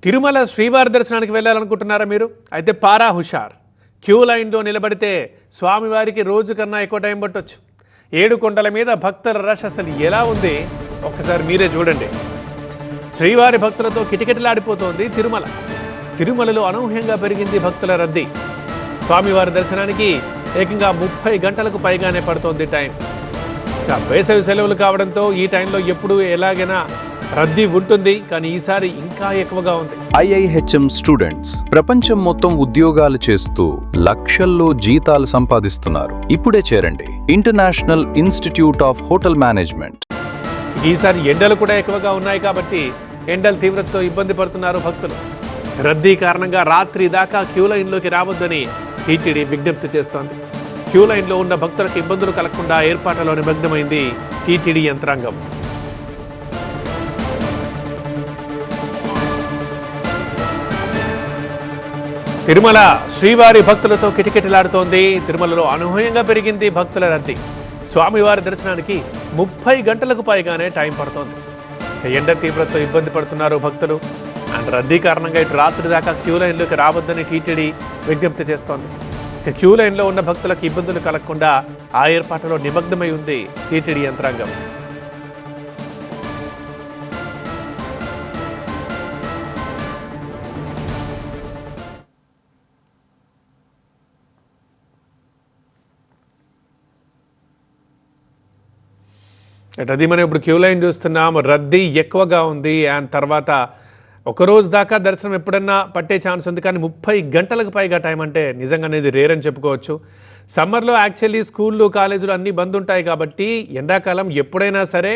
తిరుమల శ్రీవారి దర్శనానికి వెళ్ళాలనుకుంటున్నారా మీరు? అయితే పారా హుషార్. క్యూ లైన్లో నిలబడితే స్వామివారికి రోజు కన్నా ఎక్కువ టైం పట్టొచ్చు. 7 కొండల మీద భక్తుల రష్ అసలు ఎలా ఉంది ఒక్కసారి మీరే చూడండి. శ్రీవారి భక్తులతో కిటకిటలాడిపోతోంది తిరుమల. తిరుమలలో అనూహ్యంగా పెరిగింది భక్తుల రద్దీ. స్వామివారి దర్శనానికి ఏకంగా 30 గంటలకు పైగానే పడుతోంది టైం. వేసవి సెలవులు కావడంతో ఈ టైంలో ఎప్పుడు ఎలాగైనా రద్దీ ఉంటుంది, కానీ ఈసారి ఇంకా ఎక్కువగా ఉంది. IIHM స్టూడెంట్స్ ప్రపంచం మొత్తం ఉద్యోగాలు చేస్తూ లక్షల్లో జీతాలు సంపాదిస్తున్నారు. ఇప్పుడే చేరండి international institute of hotel management. ఈసారి ఎండలు కూడా ఎక్కువగా ఉన్నాయి కాబట్టి ఎండల తీవ్రతతో ఇబ్బంది పడుతున్నారు భక్తులు. రద్దీ కారణంగా రాత్రి దాకా క్యూ లైన్లోకి రావద్దని టీటీడీ విజ్ఞప్తి చేస్తోంది. క్యూ లైన్లో ఉన్న భక్తులకు ఇబ్బందులు కలగకుండా ఏర్పాట్లలో నిమగ్నమైంది టీటీడీ యంత్రాంగం. తిరుమల శ్రీవారి భక్తులతో కిటకిటలాడుతోంది. తిరుమలలో అనూహ్యంగా పెరిగింది భక్తుల రద్దీ. స్వామివారి దర్శనానికి 30 గంటలకు పైగానే టైం పడుతోంది. ఎండ తీవ్రతతో ఇబ్బంది పడుతున్నారు భక్తులు. అండ్ రద్దీ కారణంగా ఇటు రాత్రి దాకా క్యూ లైన్లోకి రావద్దని టీటీడీ విజ్ఞప్తి చేస్తోంది. క్యూ లైన్లో ఉన్న భక్తులకు ఇబ్బందులు కలగకుండా ఆ ఏర్పాటులో నిమగ్నమై ఉంది టీటీడీ యంత్రాంగం. అది మనం ఇప్పుడు క్యూ లైన్ చూస్తున్నాం, రద్దీ ఎక్కువగా ఉంది. అండ్ తర్వాత ఒకరోజు దాకా దర్శనం ఎప్పుడన్నా పట్టే ఛాన్స్ ఉంది, కానీ 30 గంటలకు పైగా టైం అంటే నిజంగా అనేది రేర్ అని చెప్పుకోవచ్చు. సమ్మర్లో యాక్చువల్లీ స్కూళ్ళు కాలేజీలు అన్నీ బంద్ ఉంటాయి కాబట్టి ఎండాకాలం ఎప్పుడైనా సరే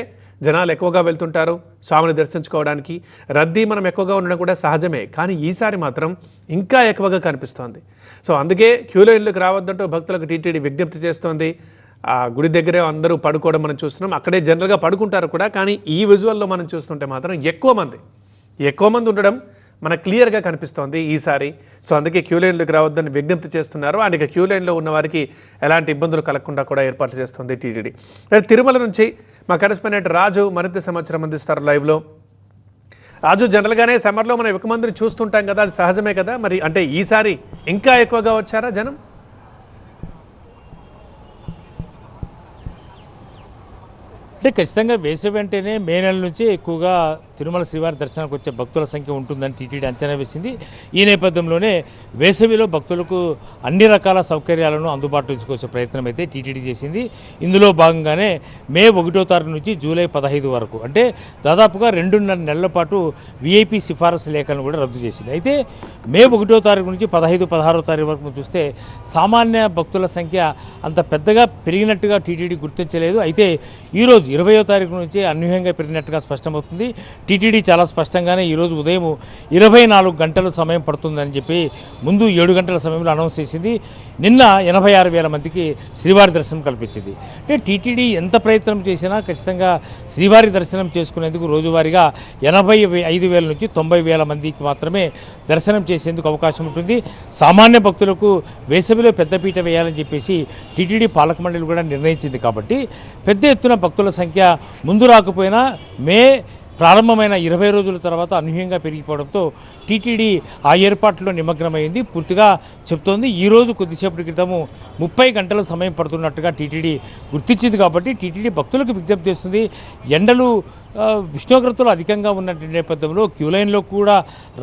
జనాలు ఎక్కువగా వెళ్తుంటారు స్వామిని దర్శించుకోవడానికి. రద్దీ మనం ఎక్కువగా ఉండడం కూడా సహజమే, కానీ ఈసారి మాత్రం ఇంకా ఎక్కువగా కనిపిస్తోంది. సో అందుకే క్యూ లైన్లోకి రావద్దంటూ భక్తులకు టీటీడీ విజ్ఞప్తి చేస్తోంది. ఆ గుడి దగ్గరే అందరూ పడుకోవడం మనం చూస్తున్నాం. అక్కడే జనరల్గా పడుకుంటారు కూడా, కానీ ఈ విజువల్లో మనం చూస్తుంటే మాత్రం ఎక్కువ మంది ఉండడం మనకు క్లియర్గా కనిపిస్తోంది ఈసారి. సో అందుకే క్యూ లైన్లోకి రావద్దని విజ్ఞప్తి చేస్తున్నారు. అండ్ ఇక క్యూ లైన్లో ఉన్న వారికి ఎలాంటి ఇబ్బందులు కలగకుండా కూడా ఏర్పాట్లు చేస్తుంది టీటీడీ. తిరుమల నుంచి మా కరెస్పాండెంట్ రాజు మరింత సమాచారం అందిస్తారు లైవ్లో. రాజు, జనరల్గానే సమ్మర్లో మనం ఎక్కువ మందిని చూస్తుంటాం కదా, అది సహజమే కదా, మరి అంటే ఈసారి ఇంకా ఎక్కువగా వచ్చారా జనం? అంటే ఖచ్చితంగా వేసవి వెంటనే మే నెల నుంచి ఎక్కువగా తిరుమల శ్రీవారి దర్శనానికి వచ్చే భక్తుల సంఖ్య ఉంటుందని టీటీడీ అంచనా వేసింది. ఈ నేపథ్యంలోనే వేసవిలో భక్తులకు అన్ని రకాల సౌకర్యాలను అందుబాటులో తీసుకొచ్చే ప్రయత్నం అయితే టీటీడీ చేసింది. ఇందులో భాగంగానే మే 1వ తారీఖు నుంచి జూలై 15 వరకు, అంటే దాదాపుగా 2.5 నెలల పాటు VIP సిఫారసు లేఖలను కూడా రద్దు చేసింది. అయితే మే 1వ తారీఖు నుంచి 15, 16వ తారీఖు వరకు చూస్తే సామాన్య భక్తుల సంఖ్య అంత పెద్దగా పెరిగినట్టుగా టీటీడీ గుర్తించలేదు. అయితే ఈరోజు 20వ తారీఖు నుంచి అనూహ్యంగా పెరిగినట్టుగా స్పష్టమవుతుంది. టీటీడీ చాలా స్పష్టంగానే ఈరోజు ఉదయం 24 గంటల సమయం పడుతుందని చెప్పి ముందు 7 గంటల సమయంలో అనౌన్స్ చేసింది. నిన్న 86,000 మందికి శ్రీవారి దర్శనం కల్పించింది. అంటే టీటీడీ ఎంత ప్రయత్నం చేసినా ఖచ్చితంగా శ్రీవారి దర్శనం చేసుకునేందుకు రోజువారీగా 85,000 నుంచి 90,000 మందికి మాత్రమే దర్శనం చేసేందుకు అవకాశం ఉంటుంది. సామాన్య భక్తులకు వేసవిలో పెద్దపీట వేయాలని చెప్పేసి టీటీడీ పాలక మండలి కూడా నిర్ణయించింది. కాబట్టి పెద్ద ఎత్తున భక్తుల సంఖ్య ముందు రాకపోయినా మే ప్రారంభమైన 20 రోజుల తర్వాత అనూహ్యంగా పెరిగిపోవడంతో టీటీడీ ఆ ఏర్పాట్లో నిమగ్నమైంది పూర్తిగా చెప్తోంది. ఈరోజు కొద్దిసేపటి క్రితము 30 గంటల సమయం పడుతున్నట్టుగా టీటీడీ గుర్తించింది. కాబట్టి టీటీడీ భక్తులకు విజ్ఞప్తి చేస్తుంది. ఎండలు ఉష్ణోగ్రతలు అధికంగా ఉన్న నేపథ్యంలో క్యూ లైన్లో కూడా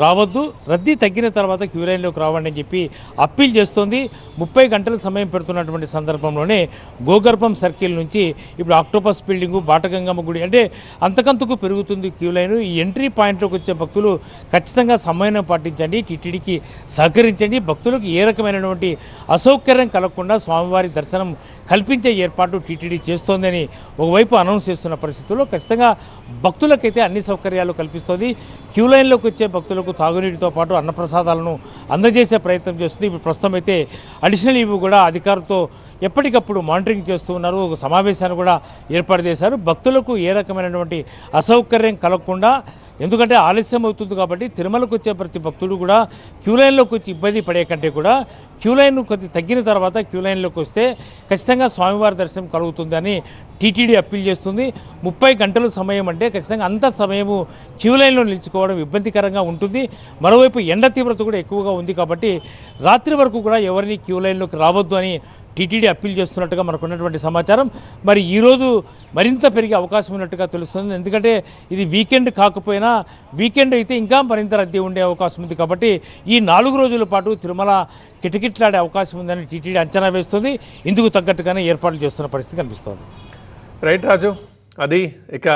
రావద్దు, రద్దీ తగ్గిన తర్వాత క్యూ లైన్లోకి రావండి అని చెప్పి అప్పీల్ చేస్తోంది. 30 గంటల సమయం పెడుతున్నటువంటి సందర్భంలోనే గోగర్భం సర్కిల్ నుంచి ఇప్పుడు ఆక్టోపస్ బిల్డింగు, బాటగంగమ్మ గుడి, అంటే అంతకంతకు పెరుగుతుంది క్యూ లైన్. ఈ ఎంట్రీ పాయింట్లోకి వచ్చే భక్తులు ఖచ్చితంగా సమయం పాటించండి, టీటీడీకి సహకరించండి. భక్తులకు ఏ రకమైనటువంటి అసౌకర్యం కలగకుండా స్వామివారి దర్శనం కల్పించే ఏర్పాటు టీటీడీ చేస్తోందని ఒకవైపు అనౌన్స్ చేస్తున్న పరిస్థితుల్లో ఖచ్చితంగా భక్తులకైతే అన్ని సౌకర్యాలు కల్పిస్తుంది. క్యూ లైన్లోకి వచ్చే భక్తులకు తాగునీటితో పాటు అన్నప్రసాదాలను అందజేసే ప్రయత్నం చేస్తుంది. ఇప్పుడు ప్రస్తుతం అయితే అడిషనల్ ఇవి కూడా అధికారులతో ఎప్పటికప్పుడు మానిటరింగ్ చేస్తూ ఉన్నారు. ఒక సమావేశాన్ని కూడా ఏర్పాటు చేశారు. భక్తులకు ఏ రకమైనటువంటి అసౌకర్యం కలగకుండా ఎందుకంటే ఆలస్యం అవుతుంది కాబట్టి తిరుమలకు వచ్చే ప్రతి భక్తుడు కూడా క్యూ లైన్లోకి వచ్చి ఇబ్బంది పడే కంటే కూడా క్యూ లైన్ కొద్ది తగ్గిన తర్వాత క్యూ లైన్లోకి వస్తే ఖచ్చితంగా స్వామివారి దర్శనం కలుగుతుందని టీటీడీ అప్పీల్ చేస్తుంది. 30 గంటల సమయం అంటే ఖచ్చితంగా అంత సమయము క్యూ లైన్లో నిలుచుకోవడం ఇబ్బందికరంగా ఉంటుంది. మరోవైపు ఎండ తీవ్రత కూడా ఎక్కువగా ఉంది కాబట్టి రాత్రి వరకు కూడా ఎవరిని క్యూ లైన్లోకి రావద్దు అని టీటీడీ అప్పీల్ చేస్తున్నట్టుగా మనకు ఉన్నటువంటి సమాచారం. మరి ఈరోజు మరింత పెరిగే అవకాశం ఉన్నట్టుగా తెలుస్తుంది. ఎందుకంటే ఇది వీకెండ్ కాకపోయినా వీకెండ్ అయితే ఇంకా మరింత రద్దీ ఉండే అవకాశం ఉంది కాబట్టి ఈ 4 రోజుల పాటు తిరుమల కిటకిట్లాడే అవకాశం ఉందని టీటీడీ అంచనా వేస్తుంది. ఇందుకు తగ్గట్టుగానే ఏర్పాట్లు చేస్తున్న పరిస్థితి కనిపిస్తోంది. రైట్ రాజు, అది ఇక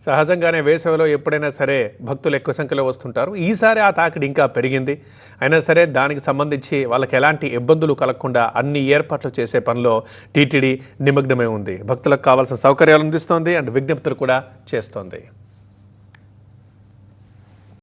సహజంగానే వేసవిలో ఎప్పుడైనా సరే భక్తులు ఎక్కువ సంఖ్యలో వస్తుంటారు. ఈసారి ఆ తాకిడి ఇంకా పెరిగింది. అయినా సరే దానికి సంబంధించి వాళ్ళకి ఎలాంటి ఇబ్బందులు కలగకుండా అన్ని ఏర్పాట్లు చేసే పనిలో టీటీడీ నిమగ్నమై ఉంది. భక్తులకు కావాల్సిన సౌకర్యాలు అందిస్తోంది అండ్ విజ్ఞప్తులు కూడా చేస్తోంది.